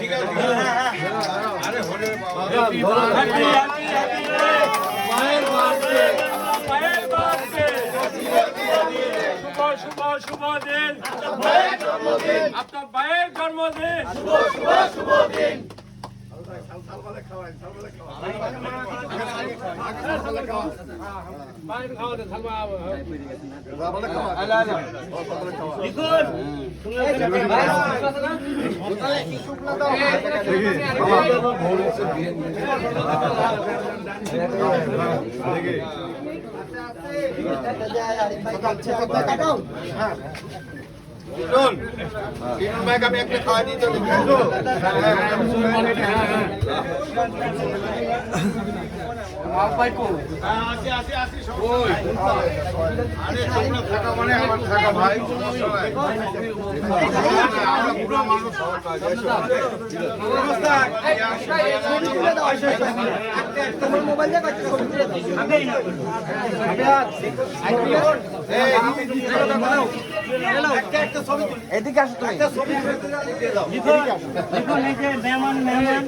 ঠিক আছে আরে হরে বাবা মায়ের বার্থডে মায়ের বার্থডে শুভ শুভ দিন আপনার মায়ের জন্মদিন শুভ দিন ভাইকে আমি একটা খাওয়া দিই তো আরে তোমরা থাকা মানে আমার থাকা ভাই আমরা পুরো মানুষ তোমার মোবাইল এদিকে আসো তুমি মেহমান মেহমান